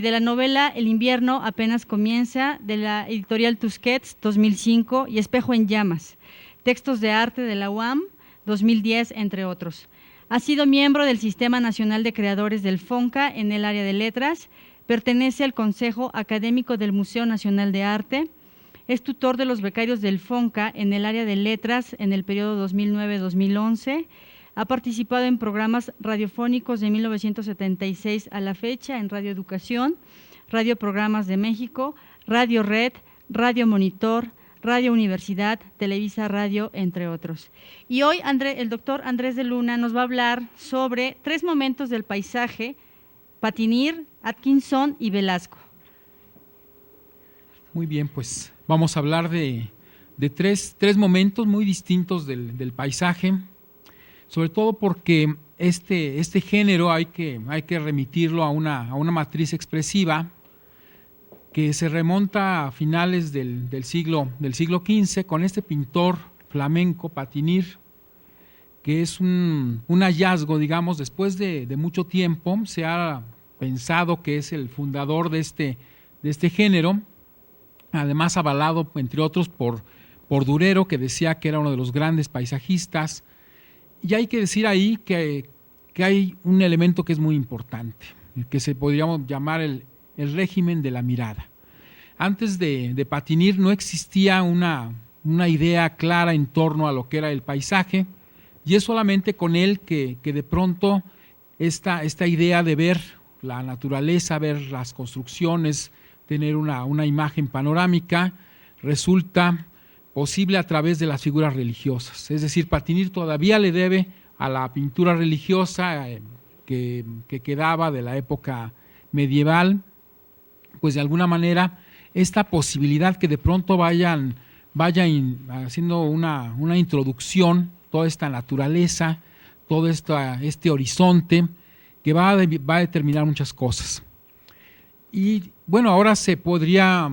de la novela El invierno apenas comienza, de la editorial Tusquets, 2005, y Espejo en llamas, textos de arte de la UAM, 2010, entre otros. Ha sido miembro del Sistema Nacional de Creadores del FONCA en el área de letras, pertenece al Consejo Académico del Museo Nacional de Arte, es tutor de los becarios del FONCA en el área de letras en el periodo 2009-2011, ha participado en programas radiofónicos de 1976 a la fecha en Radio Educación, Radio Programas de México, Radio Red, Radio Monitor, Radio Universidad, Televisa Radio, entre otros. Y hoy el doctor Andrés de Luna nos va a hablar sobre 3 momentos del paisaje: Patinir, Atkinson y Velasco. Muy bien, pues vamos a hablar de tres momentos muy distintos del paisaje, sobre todo porque este género hay que remitirlo a una matriz expresiva que se remonta a finales del siglo XV con este pintor flamenco, Patinir, que es un hallazgo, digamos, después de mucho tiempo. Se ha pensado que es el fundador de este género, además avalado, entre otros, por Durero, que decía que era uno de los grandes paisajistas. Y hay que decir ahí que hay un elemento que es muy importante, que se podríamos llamar el régimen de la mirada. Antes de Patinir no existía una idea clara en torno a lo que era el paisaje, y es solamente con él que de pronto esta idea de ver la naturaleza, ver las construcciones, tener una imagen panorámica, resulta posible a través de las figuras religiosas. Es decir, Patinir todavía le debe a la pintura religiosa que quedaba de la época medieval, pues de alguna manera esta posibilidad que de pronto vaya haciendo una introducción, toda esta naturaleza, todo este horizonte que va a determinar muchas cosas. Y bueno, ahora se podría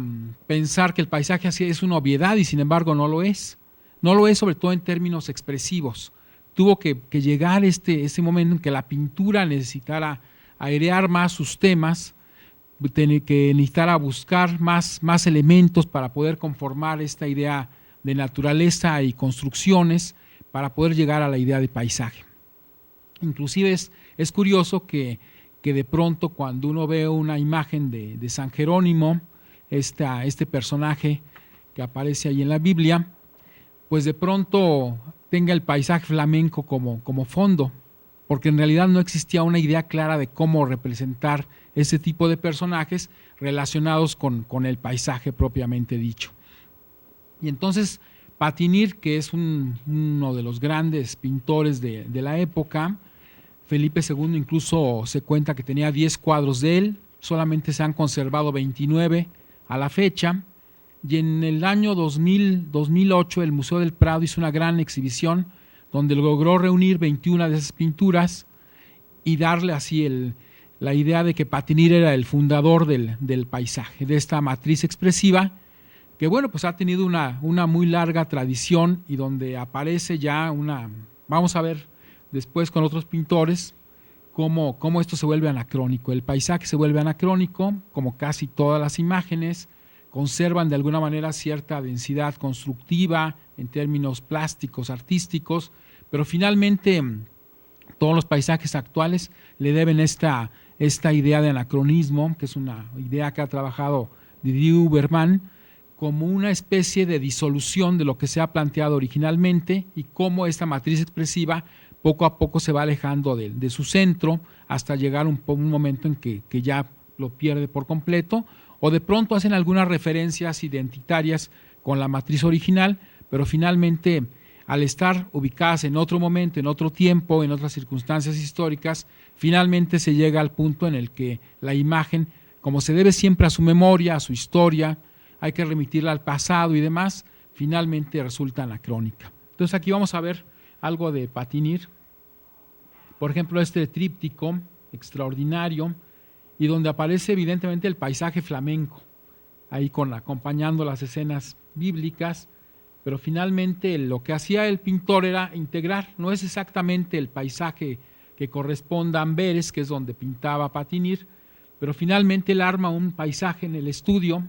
pensar que el paisaje así es una obviedad, y sin embargo no lo es. No lo es, sobre todo en términos expresivos. Tuvo que llegar este momento en que la pintura necesitara airear más sus temas, que necesitara buscar más elementos para poder conformar esta idea de naturaleza y construcciones, para poder llegar a la idea de paisaje. Inclusive es curioso que de pronto cuando uno ve una imagen de San Jerónimo, este personaje que aparece ahí en la Biblia, pues de pronto tenga el paisaje flamenco como fondo, porque en realidad no existía una idea clara de cómo representar ese tipo de personajes relacionados con el paisaje propiamente dicho. Y entonces Patinir, que es uno de los grandes pintores de la época, Felipe II incluso se cuenta que tenía 10 cuadros de él, solamente se han conservado 29 a la fecha, y en el año 2008 el Museo del Prado hizo una gran exhibición donde logró reunir 21 de esas pinturas y darle así la idea de que Patinir era el fundador del paisaje, de esta matriz expresiva, que bueno, pues ha tenido una muy larga tradición, y donde aparece ya vamos a ver después con otros pintores cómo esto se vuelve anacrónico. El paisaje se vuelve anacrónico, como casi todas las imágenes, conservan de alguna manera cierta densidad constructiva en términos plásticos, artísticos, pero finalmente todos los paisajes actuales le deben esta idea de anacronismo, que es una idea que ha trabajado Didier Huberman, como una especie de disolución de lo que se ha planteado originalmente, y cómo esta matriz expresiva poco a poco se va alejando de su centro hasta llegar un momento en que ya lo pierde por completo, o de pronto hacen algunas referencias identitarias con la matriz original, pero finalmente, al estar ubicadas en otro momento, en otro tiempo, en otras circunstancias históricas, finalmente se llega al punto en el que la imagen, como se debe siempre a su memoria, a su historia, hay que remitirla al pasado y demás, finalmente resulta anacrónica. Entonces aquí vamos a ver algo de Patinir, por ejemplo este tríptico extraordinario, y donde aparece evidentemente el paisaje flamenco, ahí acompañando las escenas bíblicas, pero finalmente lo que hacía el pintor era integrar, no es exactamente el paisaje que corresponda a Amberes, que es donde pintaba Patinir, pero finalmente él arma un paisaje en el estudio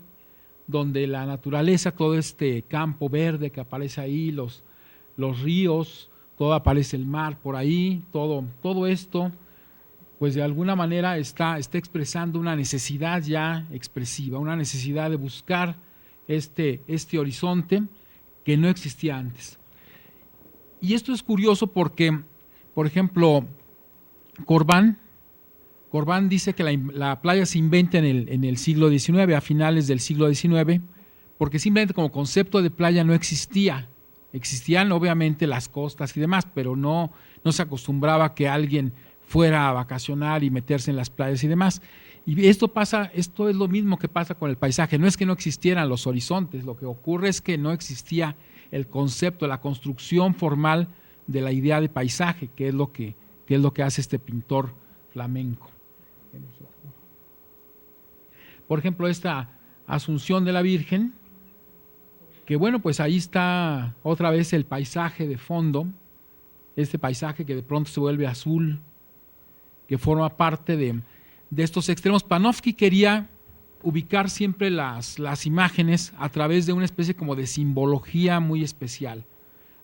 donde la naturaleza, todo este campo verde que aparece ahí, los ríos, todo aparece el mar por ahí, todo esto, pues de alguna manera está expresando una necesidad ya expresiva, una necesidad de buscar este horizonte que no existía antes. Y esto es curioso porque, por ejemplo, Corbán dice que la playa se inventa en el siglo XIX, a finales del siglo XIX, porque simplemente como concepto de playa no existía. Existían obviamente las costas y demás, pero no se acostumbraba que alguien fuera a vacacionar y meterse en las playas y demás. Y esto es lo mismo que pasa con el paisaje. No es que no existieran los horizontes, lo que ocurre es que no existía el concepto, la construcción formal de la idea de paisaje, que es lo que hace este pintor flamenco. Por ejemplo, esta Asunción de la Virgen, que bueno, pues ahí está otra vez el paisaje de fondo, este paisaje que de pronto se vuelve azul, que forma parte de estos extremos. Panofsky quería ubicar siempre las imágenes a través de una especie como de simbología muy especial.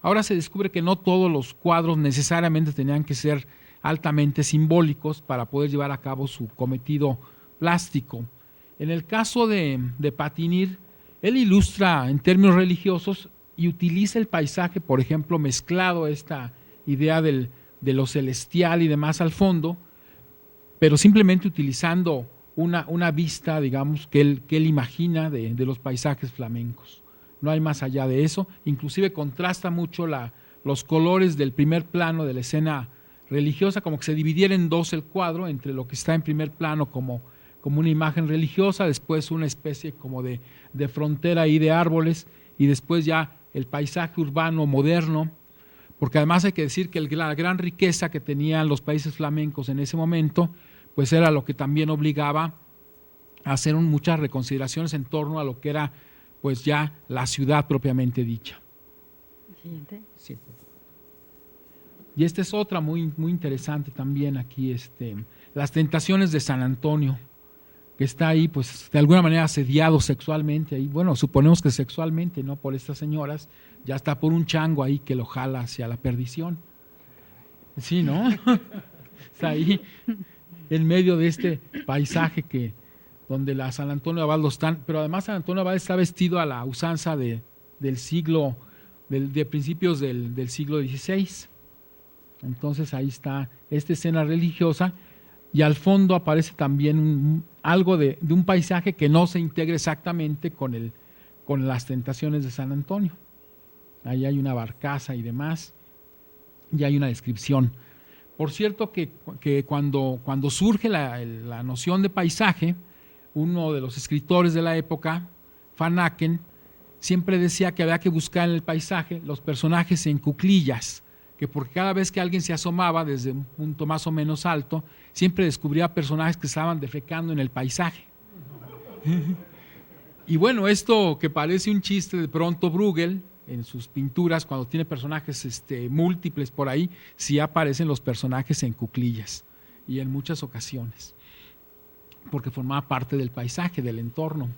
Ahora se descubre que no todos los cuadros necesariamente tenían que ser altamente simbólicos para poder llevar a cabo su cometido plástico. En el caso de Patinir, él ilustra en términos religiosos y utiliza el paisaje, por ejemplo, mezclado esta idea de lo celestial y demás al fondo, pero simplemente utilizando una vista, digamos, que él imagina de los paisajes flamencos. No hay más allá de eso. Inclusive contrasta mucho los colores del primer plano de la escena religiosa, como que se dividiera en dos el cuadro, entre lo que está en primer plano como una imagen religiosa, después una especie como de frontera ahí de árboles, y después ya el paisaje urbano moderno, porque además hay que decir que la gran riqueza que tenían los países flamencos en ese momento, pues era lo que también obligaba a hacer muchas reconsideraciones en torno a lo que era pues ya la ciudad propiamente dicha. Siguiente. Sí. Y esta es otra muy, muy interesante también aquí, las tentaciones de San Antonio, que está ahí pues de alguna manera asediado sexualmente, ahí, bueno, suponemos que sexualmente, ¿no? Por estas señoras, ya está por un chango ahí que lo jala hacia la perdición. Sí, ¿no? Está ahí en medio de este paisaje donde la San Antonio Abad lo están, pero además San Antonio Abad está vestido a la usanza de principios del siglo XVI. Entonces ahí está esta escena religiosa y al fondo aparece también algo de un paisaje que no se integra exactamente con las tentaciones de San Antonio. Ahí hay una barcaza y demás, y hay una descripción. Por cierto que cuando surge la noción de paisaje, uno de los escritores de la época, Van Aken, siempre decía que había que buscar en el paisaje los personajes en cuclillas, que porque cada vez que alguien se asomaba desde un punto más o menos alto, siempre descubría personajes que estaban defecando en el paisaje. Y bueno, esto que parece un chiste, de pronto Bruegel, en sus pinturas, cuando tiene personajes múltiples por ahí, sí aparecen los personajes en cuclillas, y en muchas ocasiones, porque formaba parte del paisaje, del entorno.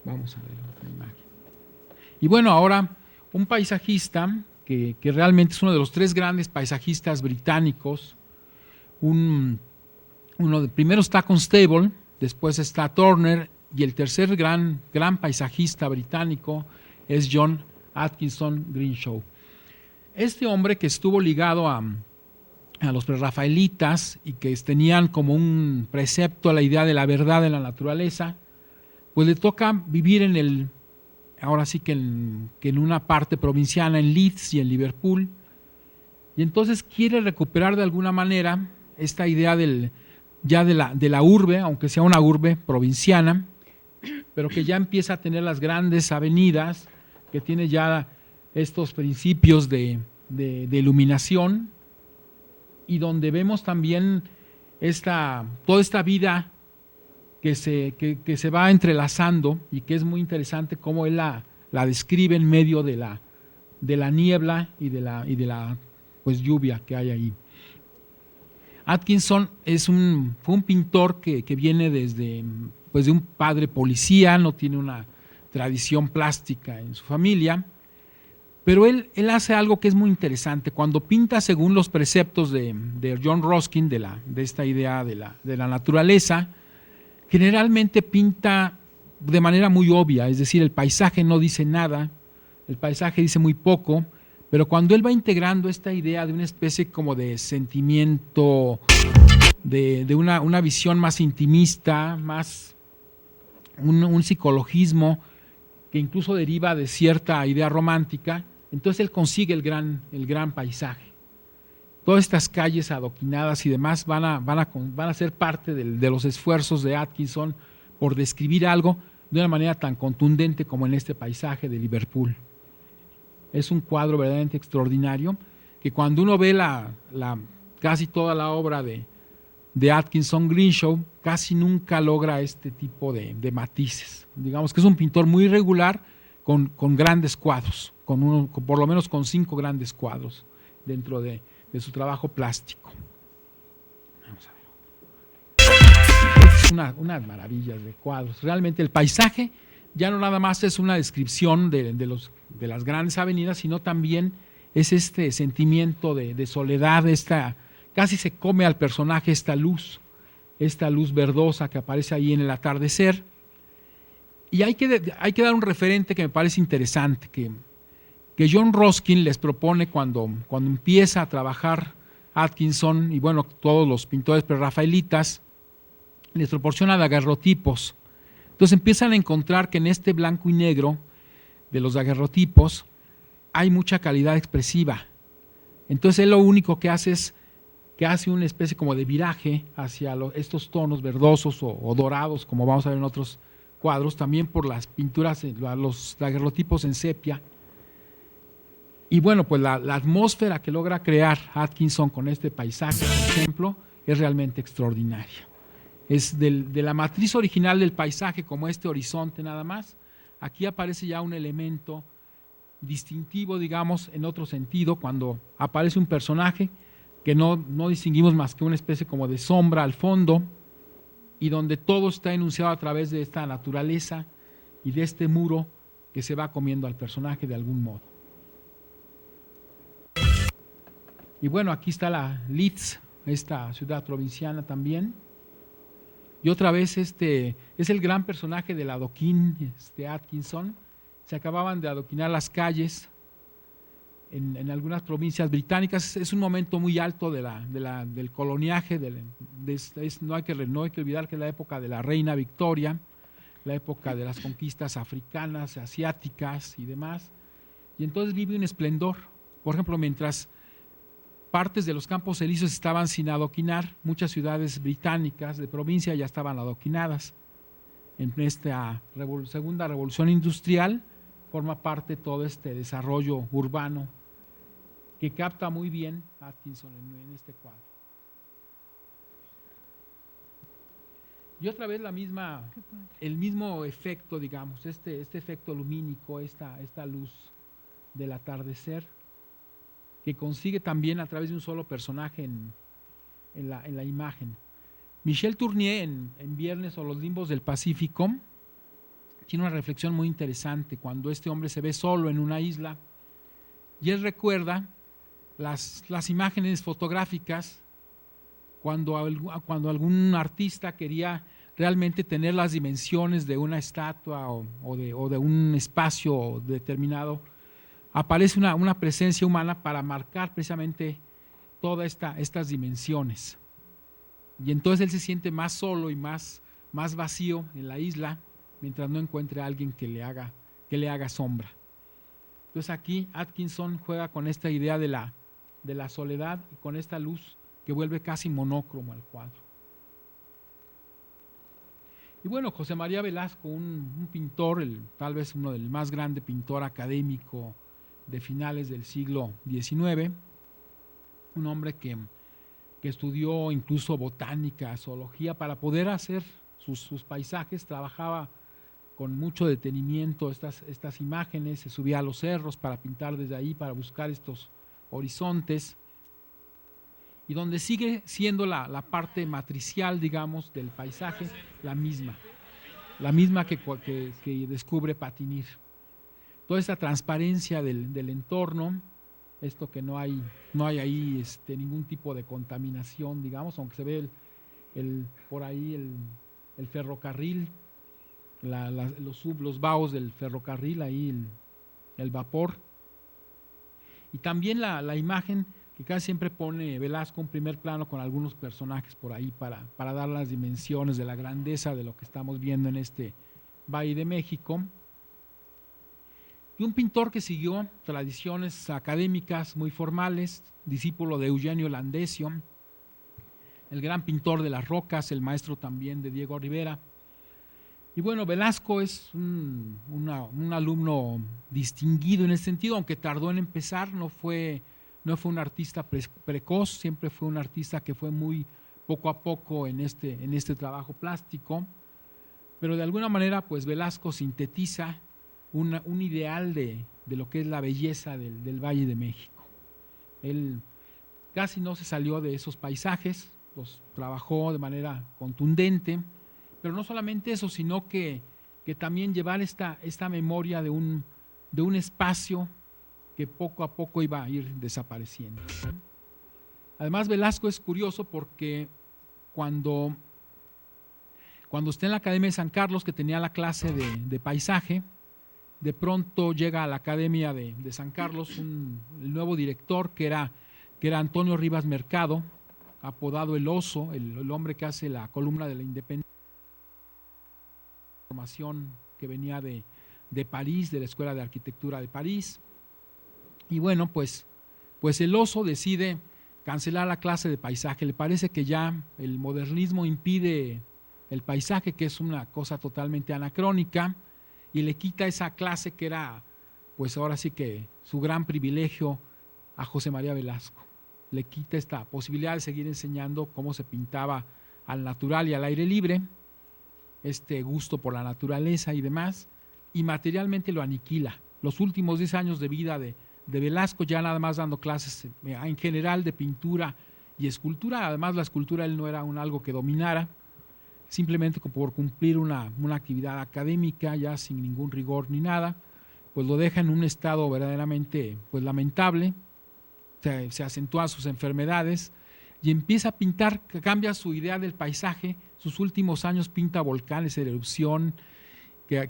Vamos a ver otra imagen. Y bueno, ahora un paisajista que realmente es uno de los tres grandes paisajistas británicos. Primero está Constable, después está Turner, y el tercer gran paisajista británico es John Atkinson Greenshaw. Este hombre, que estuvo ligado a los prerrafaelitas y que tenían como un precepto a la idea de la verdad en la naturaleza, pues le toca vivir ahora sí que en una parte provinciana, en Leeds y en Liverpool, y entonces quiere recuperar de alguna manera esta idea de la urbe, aunque sea una urbe provinciana, pero que ya empieza a tener las grandes avenidas, que tiene ya estos principios de iluminación, y donde vemos también toda esta vida que se va entrelazando, y que es muy interesante cómo él la describe en medio de la niebla y de la pues lluvia que hay ahí. Atkinson fue un pintor que viene pues de un padre policía, no tiene una tradición plástica en su familia, pero él hace algo que es muy interesante. Cuando pinta según los preceptos de John Ruskin, de esta idea de la naturaleza, generalmente pinta de manera muy obvia, es decir, el paisaje no dice nada, el paisaje dice muy poco, pero cuando él va integrando esta idea de una especie como de sentimiento, de una visión más intimista, más un psicologismo que incluso deriva de cierta idea romántica, entonces él consigue el gran paisaje. Todas estas calles adoquinadas y demás van a ser parte de los esfuerzos de Atkinson por describir algo de una manera tan contundente como en este paisaje de Liverpool. Es un cuadro verdaderamente extraordinario que cuando uno ve casi toda la obra de Atkinson Greenshaw, casi nunca logra este tipo de matices. Digamos que es un pintor muy irregular con grandes cuadros, por lo menos con 5 grandes cuadros dentro de su trabajo plástico. Vamos a ver. Es unas maravillas de cuadros. Realmente el paisaje ya no nada más es una descripción de las grandes avenidas, sino también es este sentimiento de soledad, casi se come al personaje esta luz verdosa que aparece ahí en el atardecer. Y hay que dar un referente que me parece interesante, que John Ruskin les propone cuando empieza a trabajar Atkinson, y bueno, todos los pintores prerrafaelitas, les proporciona daguerrotipos. Entonces empiezan a encontrar que en este blanco y negro de los daguerrotipos hay mucha calidad expresiva. Entonces él lo único que hace es que hace una especie como de viraje hacia estos tonos verdosos o dorados, como vamos a ver en otros cuadros, también por las pinturas, los daguerrotipos en sepia. Y bueno, pues la atmósfera que logra crear Atkinson con este paisaje, por ejemplo, es realmente extraordinaria. Es de la matriz original del paisaje, como este horizonte nada más, aquí aparece ya un elemento distintivo, digamos, en otro sentido, cuando aparece un personaje que no distinguimos más que una especie como de sombra al fondo, y donde todo está enunciado a través de esta naturaleza y de este muro que se va comiendo al personaje de algún modo. Y bueno, aquí está la Leeds, esta ciudad provinciana también. Y otra vez es el gran personaje del adoquín de Atkinson. Se acababan de adoquinar las calles en algunas provincias británicas. Es un momento muy alto del coloniaje, no hay que olvidar que es la época de la reina Victoria, la época de las conquistas africanas, asiáticas y demás, y entonces vive un esplendor. Por ejemplo, mientras partes de los campos elíseos estaban sin adoquinar, muchas ciudades británicas de provincia ya estaban adoquinadas. En esta segunda revolución industrial forma parte todo este desarrollo urbano que capta muy bien Atkinson en este cuadro. Y otra vez el mismo efecto, digamos, este efecto lumínico, esta luz del atardecer, que consigue también a través de un solo personaje en la imagen. Michel Tournier, en Viernes o los limbos del Pacífico, tiene una reflexión muy interesante cuando este hombre se ve solo en una isla y él recuerda las imágenes fotográficas cuando algún artista quería realmente tener las dimensiones de una estatua o de un espacio determinado. Aparece una presencia humana para marcar precisamente todas estas dimensiones. Y entonces él se siente más solo y más vacío en la isla mientras no encuentre a alguien que le haga sombra. Entonces aquí Atkinson juega con esta idea de la soledad y con esta luz que vuelve casi monócromo al cuadro. Y bueno, José María Velasco, un pintor, tal vez uno del más grande pintor académico de finales del siglo XIX, un hombre que estudió incluso botánica, zoología, para poder hacer sus paisajes, trabajaba con mucho detenimiento estas imágenes, se subía a los cerros para pintar desde ahí, para buscar estos horizontes. y donde sigue siendo la parte matricial, digamos, del paisaje la misma que descubre Patinir. Toda esta transparencia del entorno, esto que no hay ahí ningún tipo de contaminación, digamos, aunque se ve por ahí el ferrocarril, los vaos del ferrocarril, ahí el vapor. Y también la imagen que casi siempre pone Velasco en primer plano con algunos personajes por ahí para dar las dimensiones de la grandeza de lo que estamos viendo en este Valle de México. Y un pintor que siguió tradiciones académicas muy formales, discípulo de Eugenio Landesio, el gran pintor de las rocas, el maestro también de Diego Rivera. Y bueno, Velasco es un alumno distinguido en ese sentido, aunque tardó en empezar, no fue un artista precoz, siempre fue un artista que fue muy poco a poco en este trabajo plástico, pero de alguna manera pues Velasco sintetiza un ideal de lo que es la belleza del Valle de México. Él casi no se salió de esos paisajes, los trabajó de manera contundente, pero no solamente eso, sino que también llevar esta memoria de un espacio que poco a poco iba a ir desapareciendo. Además, Velasco es curioso porque cuando está en la Academia de San Carlos, que tenía la clase de paisaje, de pronto llega a la Academia de San Carlos el nuevo director, que era Antonio Rivas Mercado, apodado El Oso, el hombre que hace la columna de la Independencia, formación que venía de París, de la Escuela de Arquitectura de París. Y bueno, pues El Oso decide cancelar la clase de paisaje. Le parece que ya el modernismo impide el paisaje, que es una cosa totalmente anacrónica, y le quita esa clase que era, pues ahora sí que su gran privilegio, a José María Velasco. Le quita esta posibilidad de seguir enseñando cómo se pintaba al natural y al aire libre, este gusto por la naturaleza y demás, y materialmente lo aniquila. Los últimos 10 años de vida de Velasco, ya nada más dando clases en general de pintura y escultura. Además, la escultura él no era algo que dominara, simplemente por cumplir una actividad académica, ya sin ningún rigor ni nada, pues lo deja en un estado verdaderamente pues lamentable. Se acentúan sus enfermedades y empieza a pintar, cambia su idea del paisaje. Sus últimos años pinta volcanes en erupción,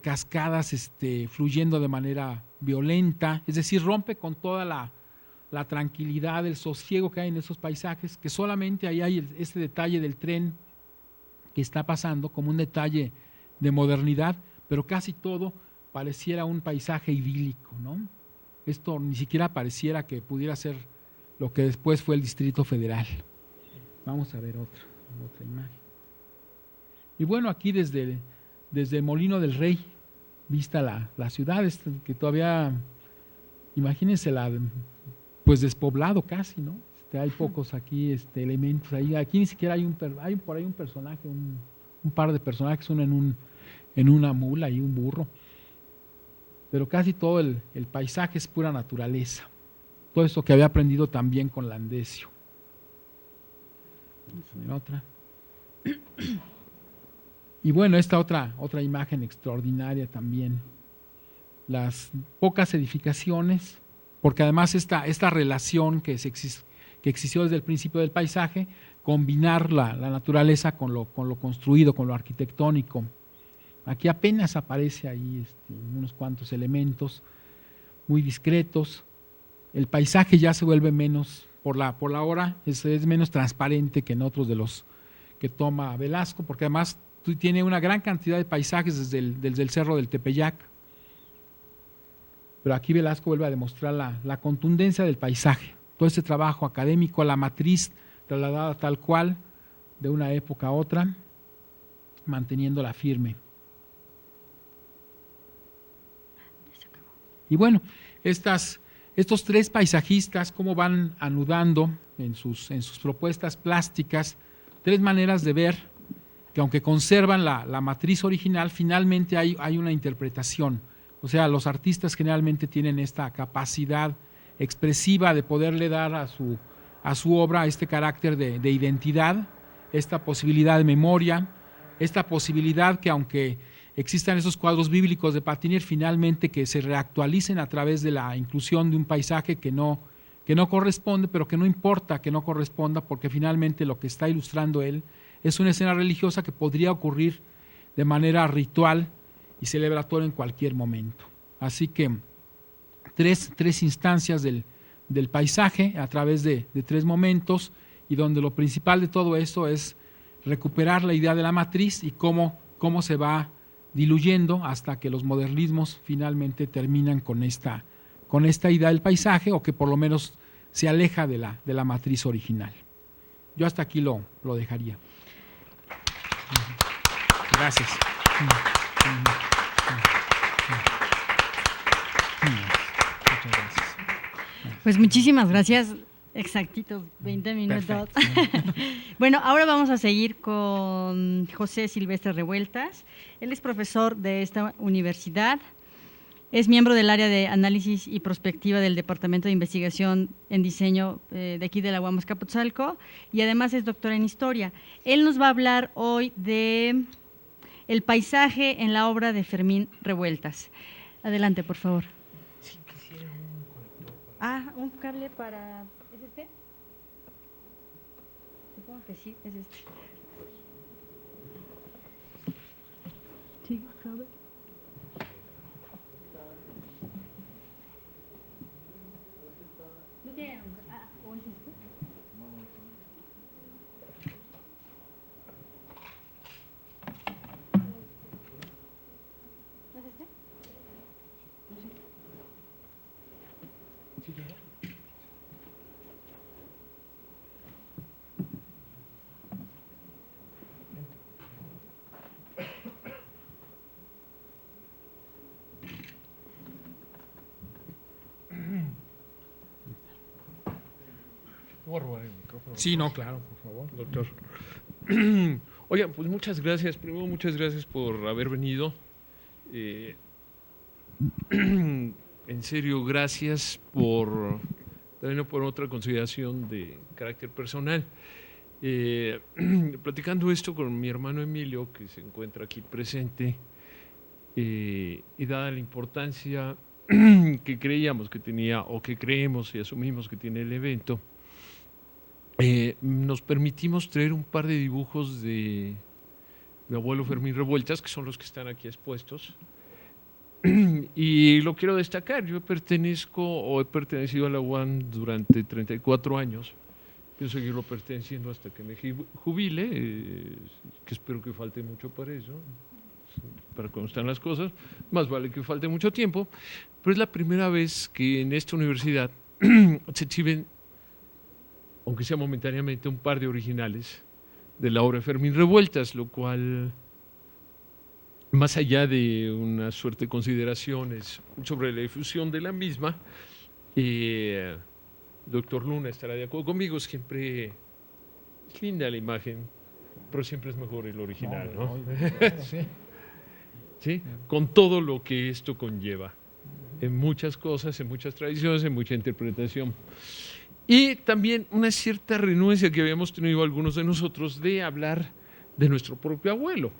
cascadas fluyendo de manera violenta, es decir, rompe con toda la tranquilidad, el sosiego que hay en esos paisajes, que solamente ahí hay este detalle del tren que está pasando como un detalle de modernidad, pero casi todo pareciera un paisaje idílico, ¿no? Esto ni siquiera pareciera que pudiera ser lo que después fue el Distrito Federal. Vamos a ver otra imagen. Y bueno, aquí desde el Molino del Rey, vista la ciudad, que todavía, imagínense, pues despoblado casi, ¿no? Hay pocos aquí elementos ahí. Aquí ni siquiera hay por ahí un personaje, un par de personajes, uno en una mula y un burro. Pero casi todo el paisaje es pura naturaleza. Todo esto que había aprendido también con Landesio. Vamos a ver otra. Y bueno, esta otra imagen extraordinaria también. Las pocas edificaciones, porque además esta relación que existió desde el principio del paisaje, combinar la naturaleza con lo construido, con lo arquitectónico. Aquí apenas aparece ahí unos cuantos elementos muy discretos. El paisaje ya se vuelve menos, por la hora, es menos transparente que en otros de los que toma Velasco, porque además tiene una gran cantidad de paisajes desde el cerro del Tepeyac. Pero aquí Velasco vuelve a demostrar la contundencia del paisaje. Todo este trabajo académico, la matriz trasladada tal cual de una época a otra, manteniéndola firme. Y bueno, estos tres paisajistas, cómo van anudando en sus propuestas plásticas, tres maneras de ver, que aunque conservan la matriz original, finalmente hay una interpretación. O sea, los artistas generalmente tienen esta capacidad expresiva de poderle dar a a su obra este carácter de identidad, esta posibilidad de memoria, esta posibilidad que aunque existan esos cuadros bíblicos de Patinier, finalmente que se reactualicen a través de la inclusión de un paisaje que no corresponde, pero que no importa que no corresponda, porque finalmente lo que está ilustrando él es una escena religiosa que podría ocurrir de manera ritual y celebratoria en cualquier momento. Así que tres instancias del paisaje a través de 3 momentos, y donde lo principal de todo esto es recuperar la idea de la matriz y cómo se va diluyendo hasta que los modernismos finalmente terminan con esta idea del paisaje, o que por lo menos se aleja de la matriz original. Yo hasta aquí lo dejaría. Gracias. Muchas gracias. Pues muchísimas gracias. Exactitos, 20 minutos. Bueno, ahora vamos a seguir con José Silvestre Revueltas. Él es profesor de esta universidad, es miembro del área de análisis y prospectiva del Departamento de Investigación en Diseño de aquí de la UAM Azcapotzalco, y además es doctor en Historia. Él nos va a hablar hoy de el paisaje en la obra de Fermín Revueltas. Adelante, por favor. Sí, quisiera un conector. Un cable para... ¿Es este? Supongo que sí, es este. Sí, cable. ¿No tiene? ¿O es este? ¿No es este? No sé. Sí, claro. ¿Puedo robar el micrófono? Sí, no, claro, por favor. Doctor. Oigan, pues muchas gracias. Primero, muchas gracias por haber venido. En serio, gracias también por otra consideración de carácter personal. Platicando esto con mi hermano Emilio, que se encuentra aquí presente, y dada la importancia que creíamos que tenía, o que creemos y asumimos que tiene el evento, nos permitimos traer un par de dibujos de mi abuelo Fermín Revueltas, que son los que están aquí expuestos. Y lo quiero destacar, yo he pertenecido a la UAM durante 34 años, pienso seguirlo perteneciendo hasta que me jubile, que espero que falte mucho para eso, para cómo están las cosas, más vale que falte mucho tiempo, pero es la primera vez que en esta universidad se exhiben, aunque sea momentáneamente, un par de originales de la obra de Fermín Revueltas, lo cual, más allá de una suerte de consideraciones sobre la difusión de la misma, doctor Luna estará de acuerdo conmigo, siempre es linda la imagen, pero siempre es mejor el original, ¿no? Sí. ¿Sí? Con todo lo que esto conlleva, en muchas cosas, en muchas tradiciones, en mucha interpretación. Y también una cierta renuencia que habíamos tenido algunos de nosotros de hablar de nuestro propio abuelo.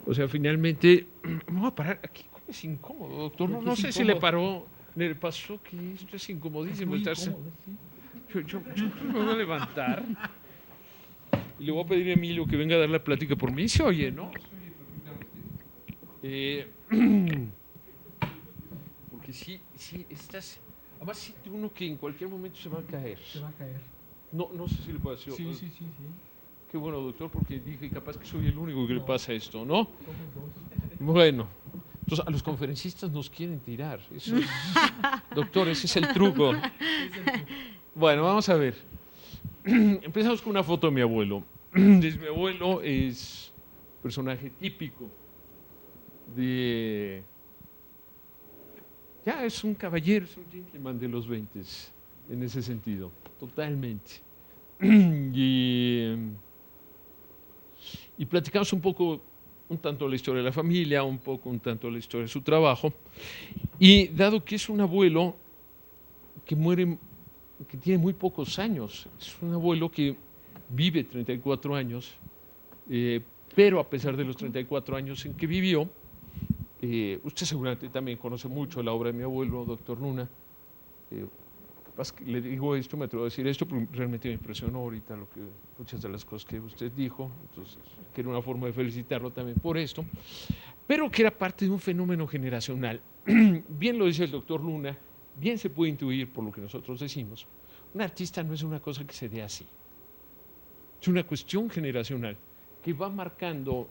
O sea, finalmente, me voy a parar aquí, ¿cómo es incómodo, doctor? No sé si le pasó que esto es incomodísimo. Estarse. Yo me voy a levantar y le voy a pedir a Emilio que venga a dar la plática por mí. ¿Se oye, no? Porque sí, estás... Además, siente uno que en cualquier momento se va a caer. Se va a caer. No sé si le pasó. Sí. Qué bueno, doctor, porque dije, capaz que soy el único que le pasa esto, ¿no? Bueno, entonces a los conferencistas nos quieren tirar. Eso es, doctor, ese es el truco. Bueno, vamos a ver. Empezamos con una foto de mi abuelo. Mi abuelo es personaje típico de... Ya es un caballero, es un gentleman de los 20 en ese sentido, totalmente. Y platicamos un tanto la historia de la familia, un tanto la historia de su trabajo. Y dado que es un abuelo que muere que tiene muy pocos años. Es un abuelo que vive 34 años, pero a pesar de los 34 años en que vivió, usted seguramente también conoce mucho la obra de mi abuelo, doctor Luna. Le digo esto, me atrevo a decir esto, porque realmente me impresionó ahorita muchas de las cosas que usted dijo, entonces que era una forma de felicitarlo también por esto, pero que era parte de un fenómeno generacional. Bien lo dice el doctor Luna, bien se puede intuir por lo que nosotros decimos, un artista no es una cosa que se dé así, es una cuestión generacional que va marcando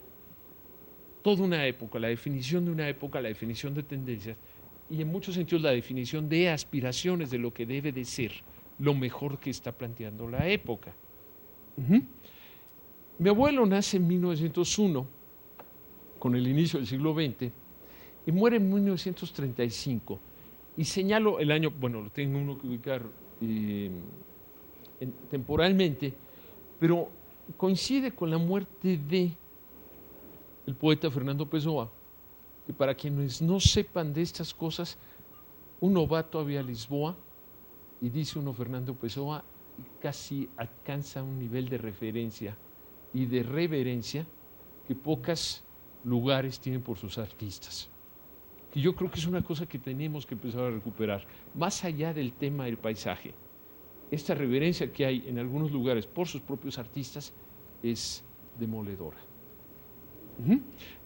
toda una época, la definición de una época, la definición de tendencias, y en muchos sentidos la definición de aspiraciones de lo que debe de ser lo mejor que está planteando la época. Mi abuelo nace en 1901, con el inicio del siglo XX, y muere en 1935. Y señalo el año, bueno, lo tengo uno que ubicar temporalmente, pero coincide con la muerte de el poeta Fernando Pessoa, que para quienes no sepan de estas cosas, uno va todavía a Lisboa y dice uno Fernando Pessoa y casi alcanza un nivel de referencia y de reverencia que pocos lugares tienen por sus artistas. Que yo creo que es una cosa que tenemos que empezar a recuperar, más allá del tema del paisaje. Esta reverencia que hay en algunos lugares por sus propios artistas es demoledora.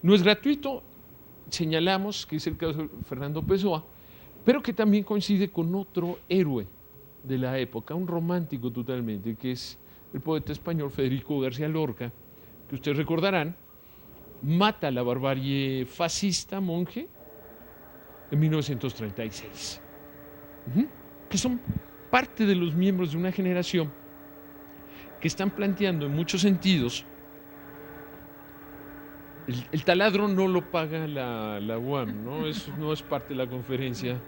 No es gratuito, señalamos que es el caso de Fernando Pessoa, pero que también coincide con otro héroe de la época, un romántico totalmente, que es el poeta español Federico García Lorca, que ustedes recordarán, mata a la barbarie fascista monje en 1936, que son parte de los miembros de una generación que están planteando en muchos sentidos. El taladro no lo paga la UAM, ¿no? Eso no es parte de la conferencia.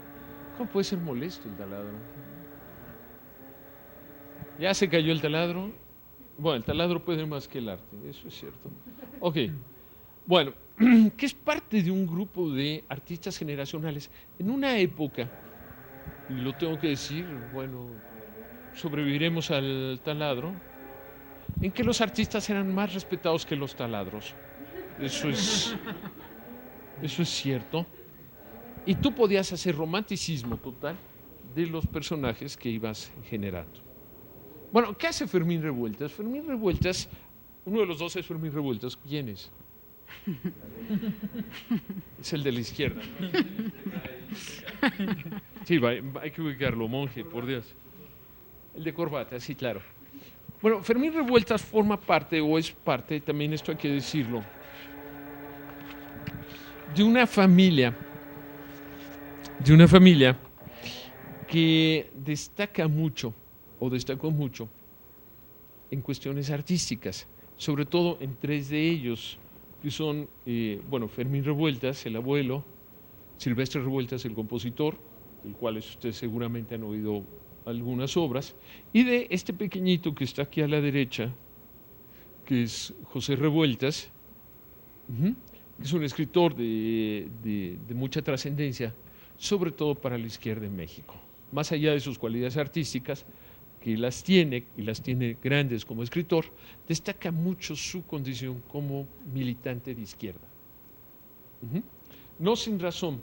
¿Cómo puede ser molesto el taladro? ¿Ya se cayó el taladro? Bueno, el taladro puede más que el arte, eso es cierto. Ok, bueno, que es parte de un grupo de artistas generacionales en una época, y lo tengo que decir, bueno, sobreviviremos al taladro, en que los artistas eran más respetados que los taladros. Eso es cierto. Y tú podías hacer romanticismo total de los personajes que ibas generando. Bueno, ¿qué hace Fermín Revueltas? Fermín Revueltas, uno de los dos es Fermín Revueltas. ¿Quién es? Es el de la izquierda. Sí, hay que ubicarlo, monje, por Dios. El de corbata, sí, claro. Bueno, Fermín Revueltas forma parte, o es parte, también esto hay que decirlo, de una familia que destaca mucho, o destacó mucho, en cuestiones artísticas, sobre todo en tres de ellos, que son, Fermín Revueltas, el abuelo, Silvestre Revueltas, el compositor, del cual ustedes seguramente han oído algunas obras, y de este pequeñito que está aquí a la derecha, que es José Revueltas, que es un escritor de mucha trascendencia, sobre todo para la izquierda en México. Más allá de sus cualidades artísticas, que las tiene, y las tiene grandes como escritor, destaca mucho su condición como militante de izquierda. No sin razón,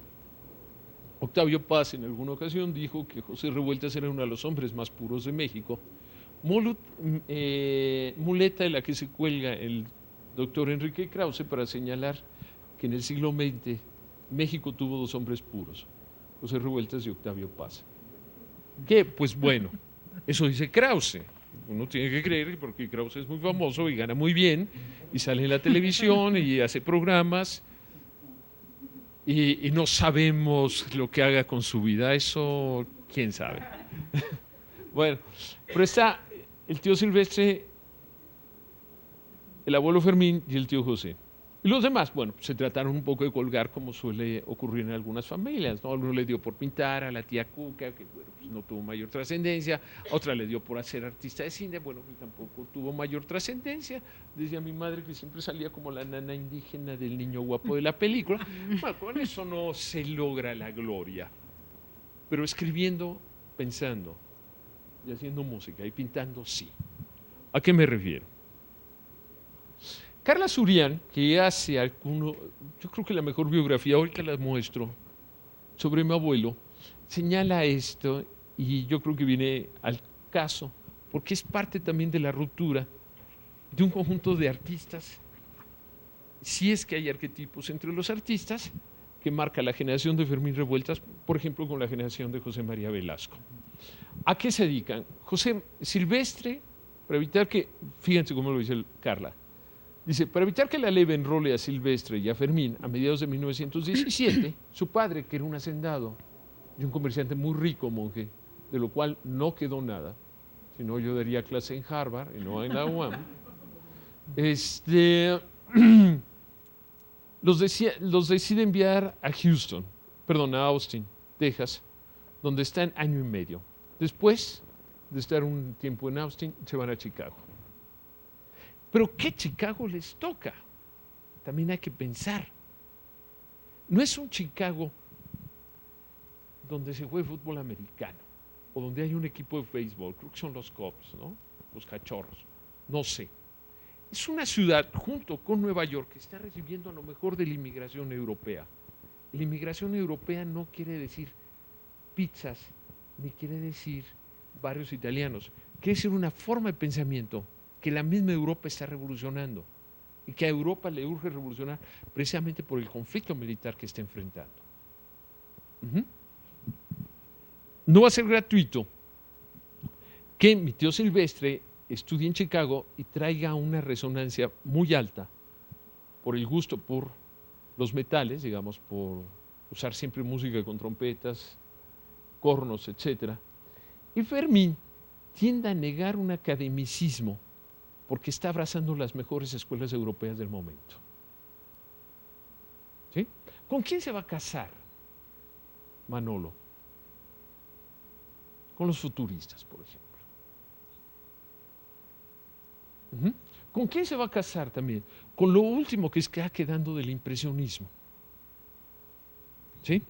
Octavio Paz en alguna ocasión dijo que José Revueltas era uno de los hombres más puros de México, muleta de la que se cuelga el doctor Enrique Krause para señalar que en el siglo XX México tuvo dos hombres puros, José Revueltas y Octavio Paz. ¿Qué? Pues bueno, eso dice Krause. Uno tiene que creer porque Krause es muy famoso y gana muy bien y sale en la televisión y hace programas y no sabemos lo que haga con su vida, eso quién sabe. Bueno, pero está el tío Silvestre, el abuelo Fermín y el tío José. Y los demás, bueno, se trataron un poco de colgar como suele ocurrir en algunas familias, ¿no? A uno le dio por pintar, a la tía Cuca, que bueno, pues no tuvo mayor trascendencia, a otra le dio por ser artista de cine, bueno, que tampoco tuvo mayor trascendencia. Decía mi madre que siempre salía como la nana indígena del niño guapo de la película. Bueno, con eso no se logra la gloria, pero escribiendo, pensando, y haciendo música y pintando, sí. ¿A qué me refiero? Carla Surian, que hace alguno, yo creo que la mejor biografía, ahorita la muestro, sobre mi abuelo, señala esto y yo creo que viene al caso, porque es parte también de la ruptura de un conjunto de artistas, si es que hay arquetipos entre los artistas, que marca la generación de Fermín Revueltas, por ejemplo, con la generación de José María Velasco. ¿A qué se dedican? José Silvestre, para evitar que, fíjense cómo lo dice Carla, dice, para evitar que la ley enrole a Silvestre y a Fermín a mediados de 1917, su padre, que era un hacendado y un comerciante muy rico, monje, de lo cual no quedó nada, si no yo daría clase en Harvard y no en la UAM, los decide enviar a Houston, perdón, a Austin, Texas, donde están año y medio. Después de estar un tiempo en Austin, se van a Chicago. Pero ¿qué Chicago les toca? También hay que pensar. No es un Chicago donde se juega fútbol americano o donde hay un equipo de béisbol, creo que son los Cubs, ¿no? Los Cachorros, no sé. Es una ciudad, junto con Nueva York, que está recibiendo a lo mejor de la inmigración europea. La inmigración europea no quiere decir pizzas, ni quiere decir barrios italianos. Quiere decir una forma de pensamiento que la misma Europa está revolucionando y que a Europa le urge revolucionar precisamente por el conflicto militar que está enfrentando. No va a ser gratuito que mi tío Silvestre estudie en Chicago y traiga una resonancia muy alta por el gusto por los metales, digamos, por usar siempre música con trompetas, cornos, etc. Y Fermín tiende a negar un academicismo porque está abrazando las mejores escuelas europeas del momento. ¿Sí? ¿Con quién se va a casar Manolo? Con los futuristas, por ejemplo. ¿Con quién se va a casar también? Con lo último que está quedando del impresionismo. ¿Sí?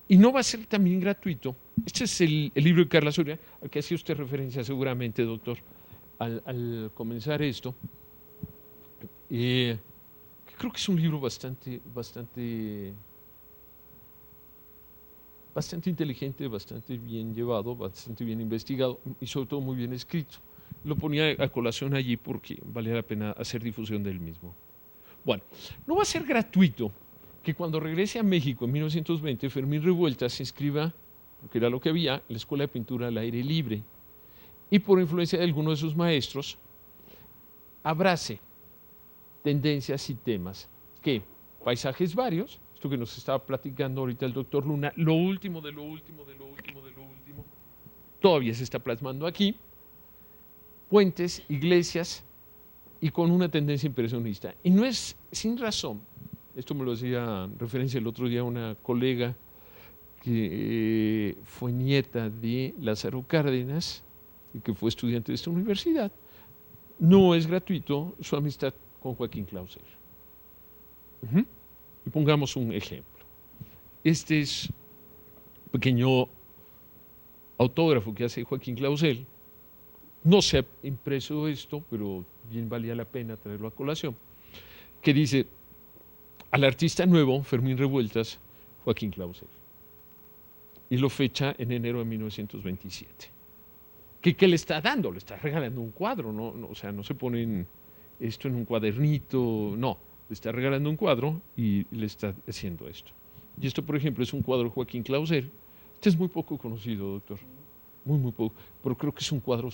Y no va a ser también gratuito. Este es el libro de Carla Soria, al que hacía usted referencia seguramente, doctor, al comenzar esto. Creo que es un libro bastante inteligente, bastante bien llevado, bastante bien investigado y sobre todo muy bien escrito. Lo ponía a colación allí porque valía la pena hacer difusión del mismo. Bueno, no va a ser gratuito que cuando regrese a México en 1920, Fermín Revueltas se inscriba, porque era lo que había, en la Escuela de Pintura al Aire Libre, y por influencia de alguno de sus maestros, abrace tendencias y temas que paisajes varios, esto que nos estaba platicando ahorita el doctor Luna, lo último de lo último, todavía se está plasmando aquí, puentes, iglesias y con una tendencia impresionista. Y no es sin razón, esto me lo hacía referencia el otro día una colega que fue nieta de Lázaro Cárdenas y que fue estudiante de esta universidad, no es gratuito su amistad con Joaquín Clausel. Y pongamos un ejemplo. Este es un pequeño autógrafo que hace Joaquín Clausel. No se ha impreso esto, pero bien valía la pena traerlo a colación, que dice, al artista nuevo, Fermín Revueltas, Joaquín Clausel. Y lo fecha en enero de 1927. ¿Qué le está dando? Le está regalando un cuadro, ¿no? O sea, no se ponen esto en un cuadernito, no. Le está regalando un cuadro y le está haciendo esto. Y esto, por ejemplo, es un cuadro de Joaquín Clausel. Este es muy poco conocido, doctor. Muy poco. Pero creo que es un cuadro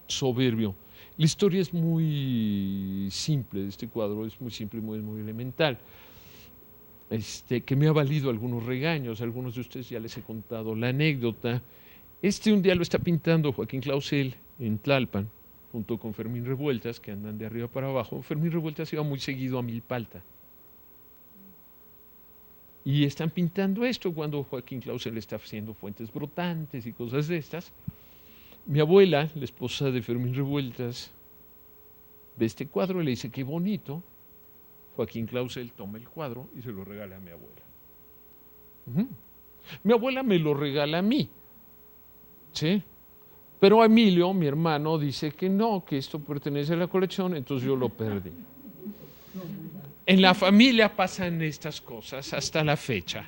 soberbio. La historia es muy simple de este cuadro, es muy simple y muy elemental. Que me ha valido algunos regaños, a algunos de ustedes ya les he contado la anécdota. Un día lo está pintando Joaquín Clausel en Tlalpan, junto con Fermín Revueltas, que andan de arriba para abajo. Fermín Revueltas iba muy seguido a Milpalta. Y están pintando esto cuando Joaquín Clausel está haciendo fuentes brotantes y cosas de estas. Mi abuela, la esposa de Fermín Revueltas, ve este cuadro y le dice, qué bonito. Joaquín Clausel toma el cuadro y se lo regala a mi abuela. Mi abuela me lo regala a mí. ¿sí? Pero Emilio, mi hermano, dice que no, que esto pertenece a la colección, entonces yo lo perdí. En la familia pasan estas cosas hasta la fecha.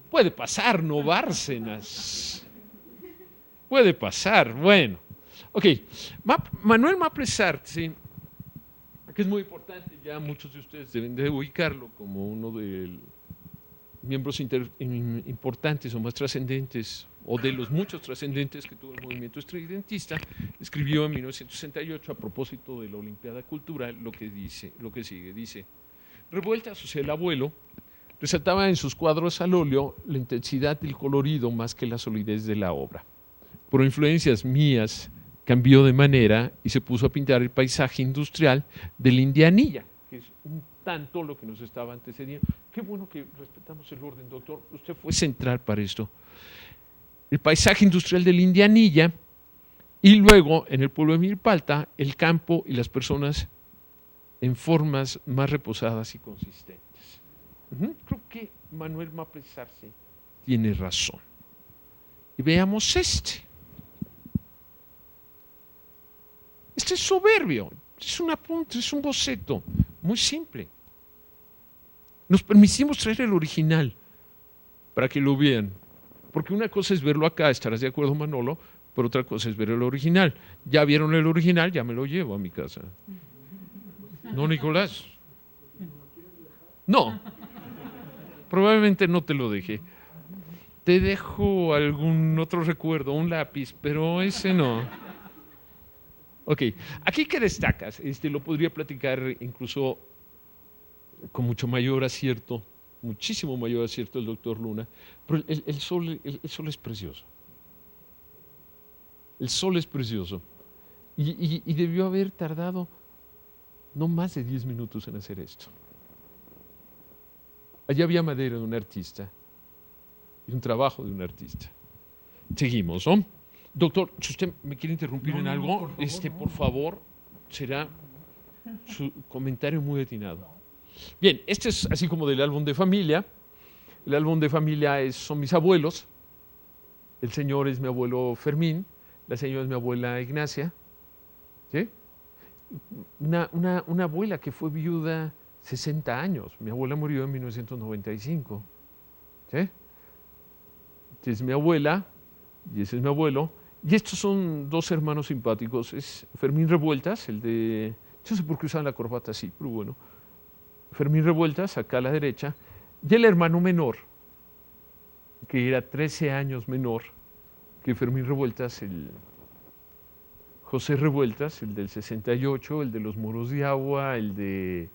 Puede pasar, no Bárcenas. Puede pasar, bueno. Ok, Manuel Maples Sartre, que es muy importante, ya muchos de ustedes deben de ubicarlo como uno de los miembros importantes o más trascendentes, o de los muchos trascendentes que tuvo el movimiento estridentista, escribió en 1968 a propósito de la Olimpiada Cultural lo que sigue. Dice: Revueltas, o sea, el abuelo, resaltaba en sus cuadros al óleo la intensidad del colorido más que la solidez de la obra. Por influencias mías, cambió de manera y se puso a pintar el paisaje industrial del Indianilla, que es un tanto lo que nos estaba antecediendo. Qué bueno que respetamos el orden, doctor. Usted fue central para esto. El paisaje industrial del Indianilla y luego, en el pueblo de Milpalta, el campo y las personas en formas más reposadas y consistentes. Creo que Manuel Maples Sartre tiene razón. Y veamos este. Este es soberbio, es un apunte, es un boceto, muy simple. Nos permitimos traer el original para que lo vean, porque una cosa es verlo acá, estarás de acuerdo, Manolo, pero otra cosa es ver el original. ¿Ya vieron el original? Ya me lo llevo a mi casa. ¿No, Nicolás? No, probablemente no te lo dejé. Te dejo algún otro recuerdo, un lápiz, pero ese no. Ok, aquí que destacas, lo podría platicar incluso con mucho mayor acierto, muchísimo mayor acierto el doctor Luna, pero el sol es precioso. El sol es precioso. Y debió haber tardado no más de 10 minutos en hacer esto. Allá había madera de un artista y un trabajo de un artista. Seguimos, ¿no? Doctor, si usted me quiere interrumpir en algo, por favor, será su comentario muy atinado. Bien, este es así como del álbum de familia. El álbum de familia son mis abuelos. El señor es mi abuelo Fermín, la señora es mi abuela Ignacia. ¿Sí? Una abuela que fue viuda 60 años. Mi abuela murió en 1995. ¿Sí? Esta es mi abuela y ese es mi abuelo. Y estos son dos hermanos simpáticos. Es Fermín Revueltas, el de... Yo no sé por qué usaban la corbata así, pero bueno. Fermín Revueltas, acá a la derecha. Y el hermano menor, que era 13 años menor que Fermín Revueltas, el José Revueltas, el del 68, el de Los Muros de Agua, el de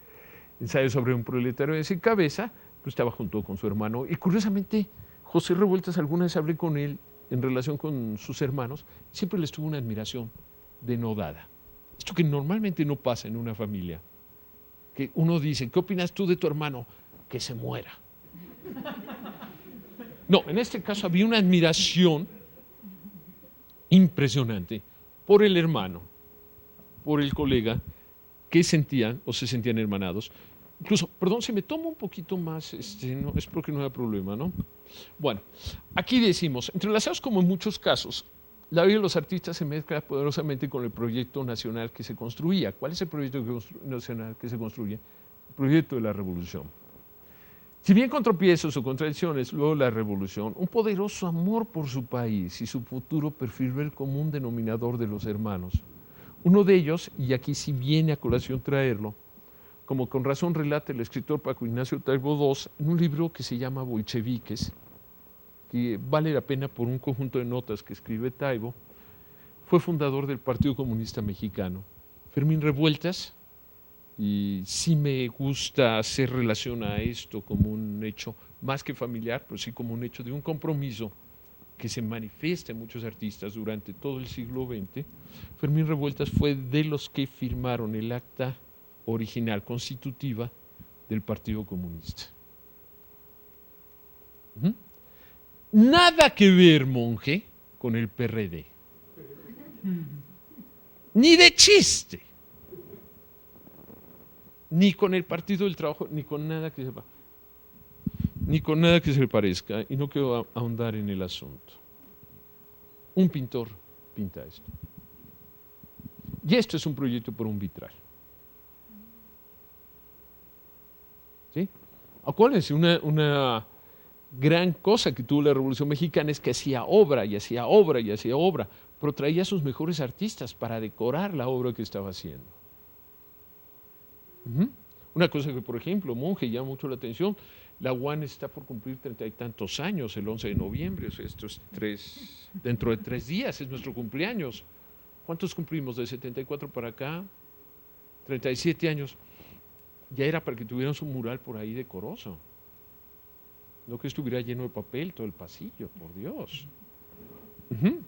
Ensayo sobre un proletario sin cabeza, pues estaba junto con su hermano. Y curiosamente, José Revueltas, alguna vez hablé con él en relación con sus hermanos, siempre les tuvo una admiración denodada. Esto que normalmente no pasa en una familia. Que uno dice, ¿qué opinas tú de tu hermano? Que se muera. No, en este caso había una admiración impresionante por el hermano, por el colega, que sentían o se sentían hermanados. Incluso, perdón, si me tomo un poquito más, no, es porque no hay problema, ¿no? Bueno, aquí decimos, entrelazados como en muchos casos, la vida de los artistas se mezcla poderosamente con el proyecto nacional que se construía. ¿Cuál es el proyecto nacional que se construye? El proyecto de la revolución. Si bien con tropiezos o contradicciones, luego la revolución, un poderoso amor por su país y su futuro perfiló el común denominador de los hermanos. Uno de ellos, y aquí sí viene a colación traerlo, como con razón relata el escritor Paco Ignacio Taibo II en un libro que se llama Bolcheviques, que vale la pena por un conjunto de notas que escribe Taibo, fue fundador del Partido Comunista Mexicano. Fermín Revueltas, y sí me gusta hacer relación a esto como un hecho más que familiar, pero sí como un hecho de un compromiso que se manifiesta en muchos artistas durante todo el siglo XX. Fermín Revueltas fue de los que firmaron el acta original constitutiva del Partido Comunista. Nada que ver, monje, con el PRD. Ni de chiste. Ni con el Partido del Trabajo, ni con nada que se le parezca, y no quiero ahondar en el asunto. un pintor pinta esto. Y esto es un proyecto por un vitral. ¿Sí? Acuérdense, una gran cosa que tuvo la Revolución Mexicana es que hacía obra y hacía obra y hacía obra, pero traía a sus mejores artistas para decorar la obra que estaba haciendo. Una cosa que, por ejemplo, Monge llama mucho la atención, la UAN está por cumplir 30 y tantos años, el 11 de noviembre, o sea, esto es dentro de 3 días, es nuestro cumpleaños. ¿Cuántos cumplimos de 74 para acá? 37 años. Ya era para que tuvieran su mural por ahí decoroso. No que estuviera lleno de papel todo el pasillo, por Dios.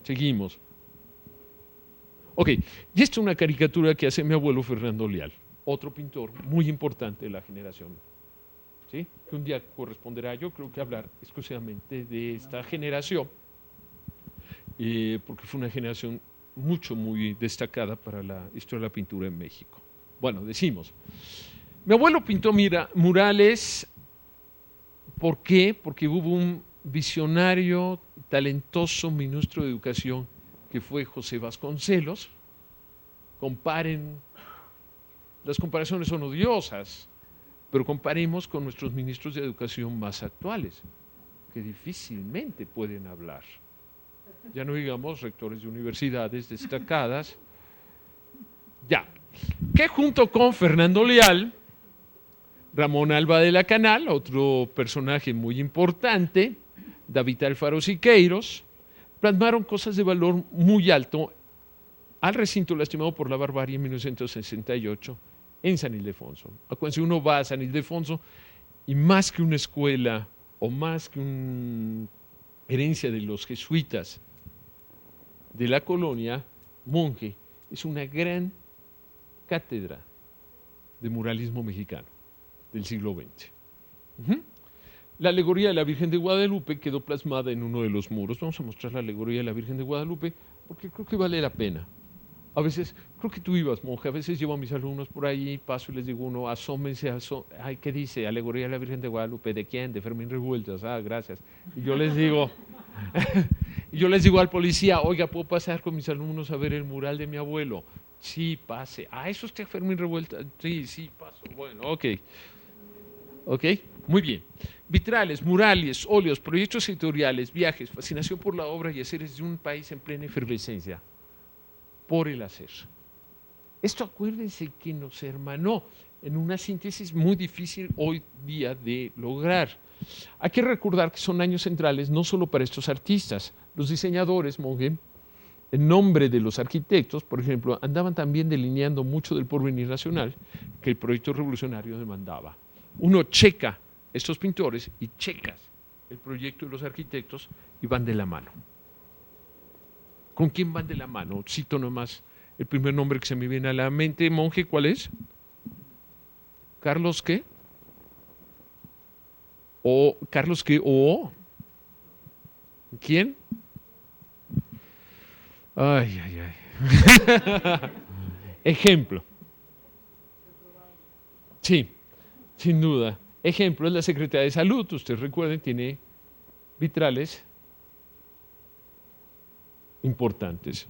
Seguimos. Ok, y esta es una caricatura que hace mi abuelo Fernando Leal, otro pintor muy importante de la generación. ¿Sí? Que un día corresponderá, yo creo que hablar exclusivamente de esta generación, porque fue una generación muy destacada para la historia de la pintura en México. Bueno, decimos, mi abuelo pintó murales. ¿Por qué? Porque hubo un visionario, talentoso ministro de Educación que fue José Vasconcelos. Comparen, las comparaciones son odiosas, pero comparemos con nuestros ministros de Educación más actuales, que difícilmente pueden hablar. Ya no digamos rectores de universidades destacadas. Ya, que junto con Fernando Leal, Ramón Alba de la Canal, otro personaje muy importante, David Alfaro Siqueiros, plasmaron cosas de valor muy alto al recinto lastimado por la barbarie en 1968 en San Ildefonso. Acuérdense, uno va a San Ildefonso y más que una escuela o más que una herencia de los jesuitas de la colonia, Monge es una gran cátedra de muralismo mexicano del siglo XX. La alegoría de la Virgen de Guadalupe quedó plasmada en uno de los muros. Vamos a mostrar la alegoría de la Virgen de Guadalupe porque creo que vale la pena. A veces, creo que tú ibas, monje, a veces llevo a mis alumnos por ahí, paso y les digo uno, asómense, ay, ¿qué dice? Alegoría de la Virgen de Guadalupe, ¿de quién? De Fermín Revueltas, gracias. Y yo les digo al policía, oiga, ¿puedo pasar con mis alumnos a ver el mural de mi abuelo? Sí, pase. ¿Eso usted Fermín Revueltas? Sí, paso. Bueno, ok. ¿Ok? Muy bien. Vitrales, murales, óleos, proyectos editoriales, viajes, fascinación por la obra y haceres de un país en plena efervescencia por el hacer. Esto acuérdense que nos hermanó en una síntesis muy difícil hoy día de lograr. Hay que recordar que son años centrales no solo para estos artistas, los diseñadores, Monge, en nombre de los arquitectos, por ejemplo, andaban también delineando mucho del porvenir nacional que el proyecto revolucionario demandaba. Uno checa estos pintores y checas el proyecto de los arquitectos y van de la mano. ¿Con quién van de la mano? Cito nomás el primer nombre que se me viene a la mente, monje, ¿cuál es? ¿Carlos qué? ¿O Carlos qué? ¿O? ¿Quién? Ay. Ejemplo. Sí, sin duda. Ejemplo es la Secretaría de Salud. Ustedes recuerden, tiene vitrales importantes.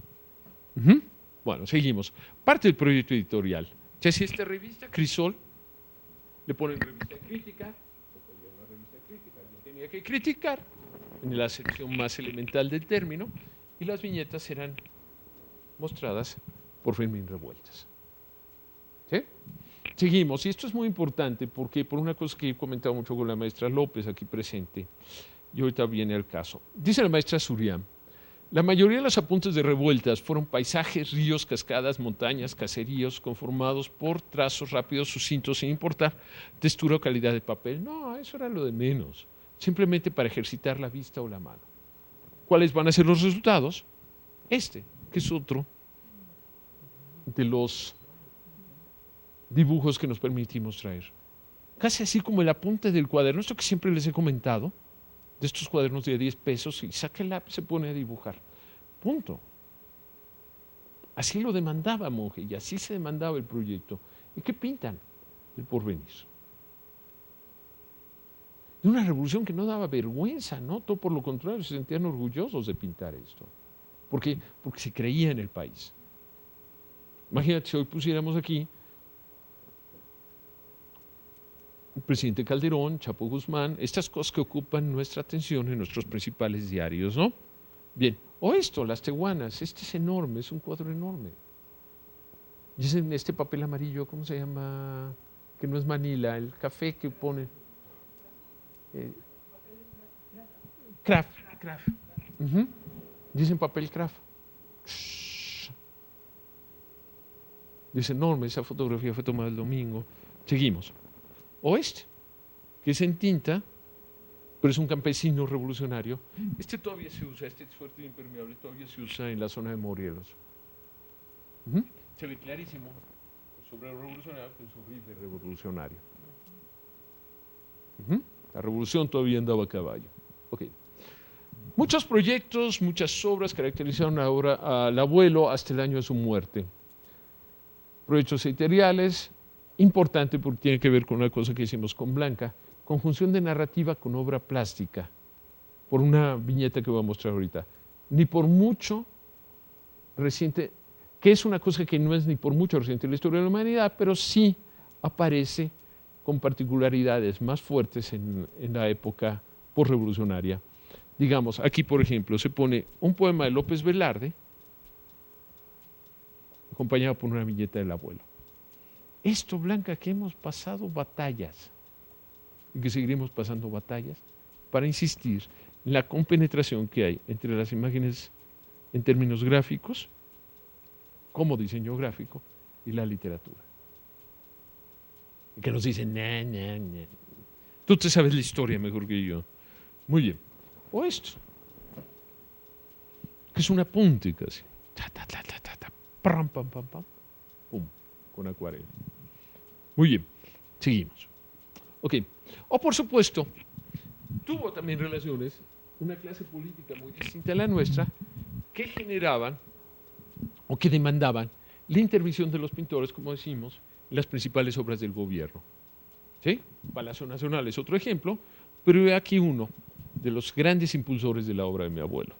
Bueno, seguimos. Parte del proyecto editorial. Ya si esta revista, Crisol, le ponen revista crítica, porque había una revista crítica, alguien tenía que criticar en la acepción más elemental del término, y las viñetas serán mostradas por Fermín Revueltas. ¿Sí? Seguimos, y esto es muy importante porque por una cosa que he comentado mucho con la maestra López aquí presente, y ahorita viene al caso. Dice la maestra Surián, la mayoría de los apuntes de Revueltas fueron paisajes, ríos, cascadas, montañas, caseríos, conformados por trazos rápidos, sucintos, sin importar textura o calidad de papel. No, eso era lo de menos, simplemente para ejercitar la vista o la mano. ¿Cuáles van a ser los resultados? Este, que es otro de los dibujos que nos permitimos traer. Casi así como el apunte del cuaderno, esto que siempre les he comentado, de estos cuadernos de 10 pesos, y saca el lápiz, se pone a dibujar. Punto. Así lo demandaba Monge y así se demandaba el proyecto. ¿Y qué pintan? El porvenir. De una revolución que no daba vergüenza, ¿no? Todo por lo contrario, se sentían orgullosos de pintar esto. ¿Por qué? Porque se creía en el país. Imagínate si hoy pusiéramos aquí el presidente Calderón, Chapo Guzmán, estas cosas que ocupan nuestra atención en nuestros principales diarios, ¿no? Bien, o esto, las tehuanas, este es enorme, es un cuadro enorme. Y es en este papel amarillo, ¿cómo se llama? Que no es Manila, el café que pone. Craft. Dicen papel craft. Es enorme, esa fotografía fue tomada el domingo. Seguimos. O este, que es en tinta, pero es un campesino revolucionario. Este todavía se usa, este es fuerte e impermeable, todavía se usa en la zona de Morelos. Se ve clarísimo el sombrero revolucionario con su rifle revolucionario. La revolución todavía andaba a caballo. Okay. Muchos proyectos, muchas obras caracterizaron ahora al abuelo hasta el año de su muerte. Proyectos editoriales, importante porque tiene que ver con una cosa que hicimos con Blanca, conjunción de narrativa con obra plástica, por una viñeta que voy a mostrar ahorita. Ni por mucho reciente, que es una cosa que no es ni por mucho reciente en la historia de la humanidad, pero sí aparece con particularidades más fuertes en la época posrevolucionaria. Digamos, aquí por ejemplo se pone un poema de López Velarde, acompañado por una viñeta del abuelo. Esto, Blanca, que hemos pasado batallas y que seguiremos pasando batallas para insistir en la compenetración que hay entre las imágenes en términos gráficos, como diseño gráfico, y la literatura. Y que nos dicen, nah. Tú te sabes la historia mejor que yo. Muy bien. O esto, que es un apunte casi. Pam, pum, con acuarela. Muy bien, seguimos. Ok, o por supuesto, tuvo también relaciones, una clase política muy distinta a la nuestra, que generaban o que demandaban la intervención de los pintores, como decimos, en las principales obras del gobierno. ¿Sí? Palacio Nacional es otro ejemplo, pero he aquí uno de los grandes impulsores de la obra de mi abuelo.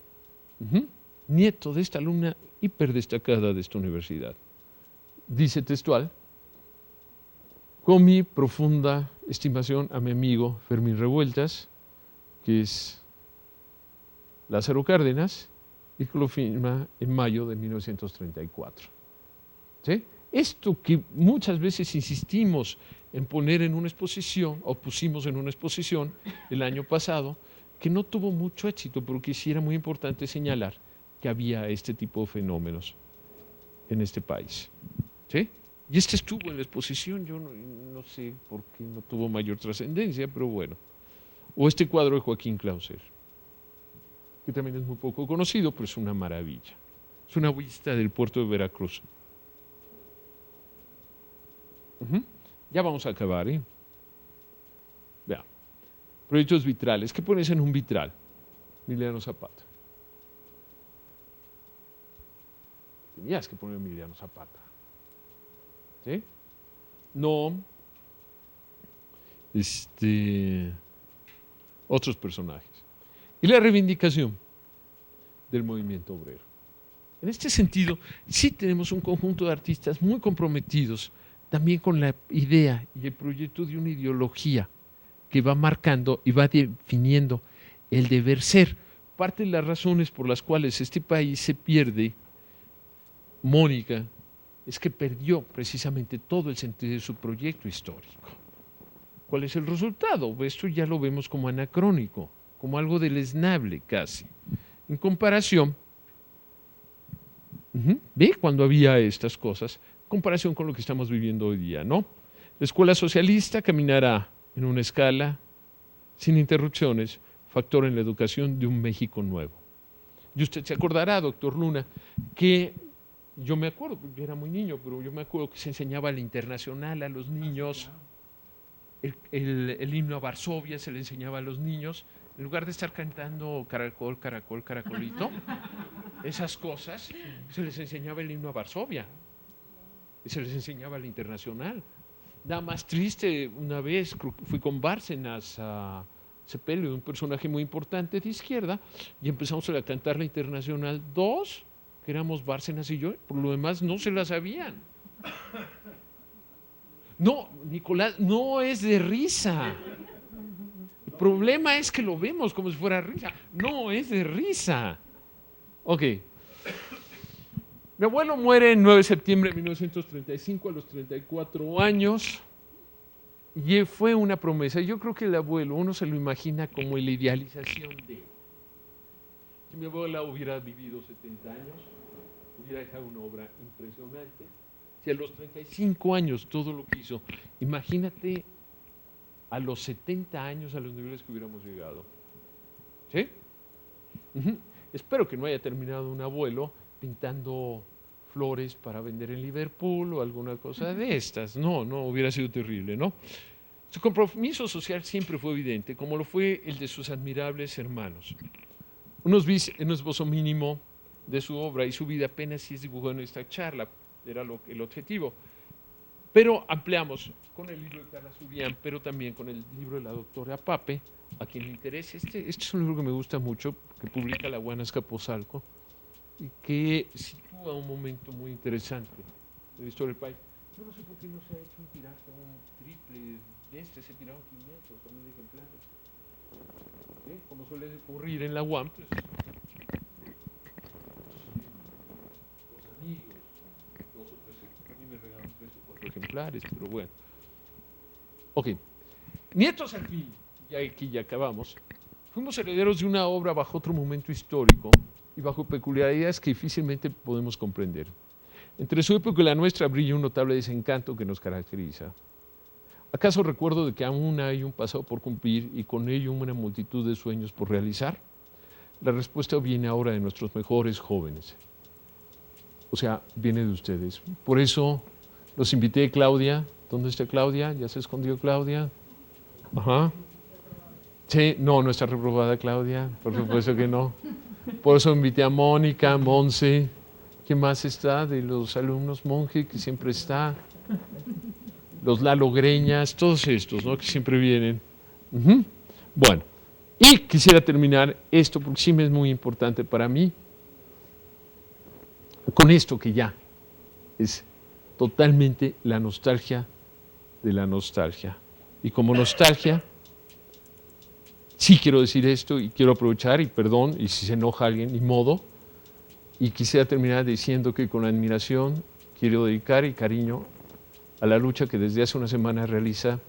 Nieto de esta alumna hiperdestacada de esta universidad. Dice textual: con mi profunda estimación a mi amigo Fermín Revueltas, que es Lázaro Cárdenas, y que lo firma en mayo de 1934. ¿Sí? Esto que muchas veces insistimos en poner en una exposición, o pusimos en una exposición el año pasado, que no tuvo mucho éxito, pero que sí era muy importante señalar que había este tipo de fenómenos en este país. ¿Sí? Y este estuvo en la exposición, yo no sé por qué no tuvo mayor trascendencia, pero bueno. O este cuadro de Joaquín Clauser, que también es muy poco conocido, pero es una maravilla. Es una vista del puerto de Veracruz. Ya vamos a acabar, ¿eh? Vean. Proyectos vitrales. ¿Qué pones en un vitral? Emiliano Zapata. Tenías que poner Emiliano Zapata. ¿Sí? No. Otros personajes. Y la reivindicación del movimiento obrero. En este sentido, sí tenemos un conjunto de artistas muy comprometidos también con la idea y el proyecto de una ideología que va marcando y va definiendo el deber ser. Parte de las razones por las cuales este país se pierde, Mónica, es que perdió precisamente todo el sentido de su proyecto histórico. ¿Cuál es el resultado? Esto ya lo vemos como anacrónico, como algo deleznable casi. En comparación, ¿ve? Cuando había estas cosas, en comparación con lo que estamos viviendo hoy día, ¿no? La escuela socialista caminará en una escala sin interrupciones, factor en la educación de un México nuevo. Y usted se acordará, doctor Luna, que yo me acuerdo, yo era muy niño, pero yo me acuerdo que se enseñaba el internacional a los niños, el himno a Varsovia se le enseñaba a los niños, en lugar de estar cantando caracol, caracol, caracolito, esas cosas, se les enseñaba el himno a Varsovia, y se les enseñaba el internacional. Nada más triste, una vez fui con Bárcenas a sepelio de un personaje muy importante de izquierda, y empezamos a cantar la Internacional 2, que éramos Bárcenas y yo, por lo demás no se la sabían. No, Nicolás, no es de risa. El problema es que lo vemos como si fuera risa. No es de risa. Ok. Mi abuelo muere el 9 de septiembre de 1935 a los 34 años. Y fue una promesa. Yo creo que el abuelo, uno se lo imagina como la idealización de. Si mi abuela hubiera vivido 70 años, hubiera dejado una obra impresionante. Si a los 35 años todo lo que hizo, imagínate a los 70 años a los niveles que hubiéramos llegado. ¿Sí? Espero que no haya terminado un abuelo pintando flores para vender en Liverpool o alguna cosa de estas. No, hubiera sido terrible, ¿no? Su compromiso social siempre fue evidente, como lo fue el de sus admirables hermanos. Un esbozo mínimo de su obra y su vida apenas si es dibujado en esta charla, era el objetivo. Pero ampliamos con el libro de Carla Surian, pero también con el libro de la doctora Pape, a quien le interese. Este es un libro que me gusta mucho, que publica la UAM Azcapotzalco, y que sitúa un momento muy interesante de la historia del país. Yo no sé por qué no se ha hecho un tiraje, un triple de este, se tiraron 500 o 1000 ejemplares. ¿Sí? Como suele ocurrir en la UAM, pues, los amigos, 2 o 3, a mí me regalan 3 o 4 ejemplares, pero bueno. Ok, nietos al fin, ya aquí ya acabamos, fuimos herederos de una obra bajo otro momento histórico y bajo peculiaridades que difícilmente podemos comprender. Entre su época y la nuestra brilla un notable desencanto que nos caracteriza. ¿Acaso recuerdo de que aún hay un pasado por cumplir y con ello una multitud de sueños por realizar? La respuesta viene ahora de nuestros mejores jóvenes. O sea, viene de ustedes. Por eso los invité, Claudia. ¿Dónde está Claudia? ¿Ya se escondió Claudia? Ajá. Sí, no está reprobada Claudia, por supuesto que no. Por eso invité a Mónica, Monse. ¿Quién más está de los alumnos? Monje, que siempre está. Los Lalo Greñas, todos estos, ¿no? Que siempre vienen. Bueno, y quisiera terminar esto, porque sí me es muy importante para mí, con esto que ya es totalmente la nostalgia de la nostalgia. Y como nostalgia, sí quiero decir esto y quiero aprovechar, y perdón, y si se enoja alguien, ni modo, y quisiera terminar diciendo que con admiración quiero dedicar y cariño a la lucha que desde hace una semana realiza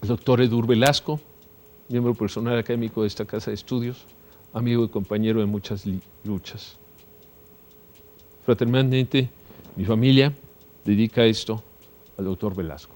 el doctor Edur Velasco, miembro personal académico de esta casa de estudios, amigo y compañero de muchas luchas. Fraternalmente, mi familia dedica esto al doctor Velasco.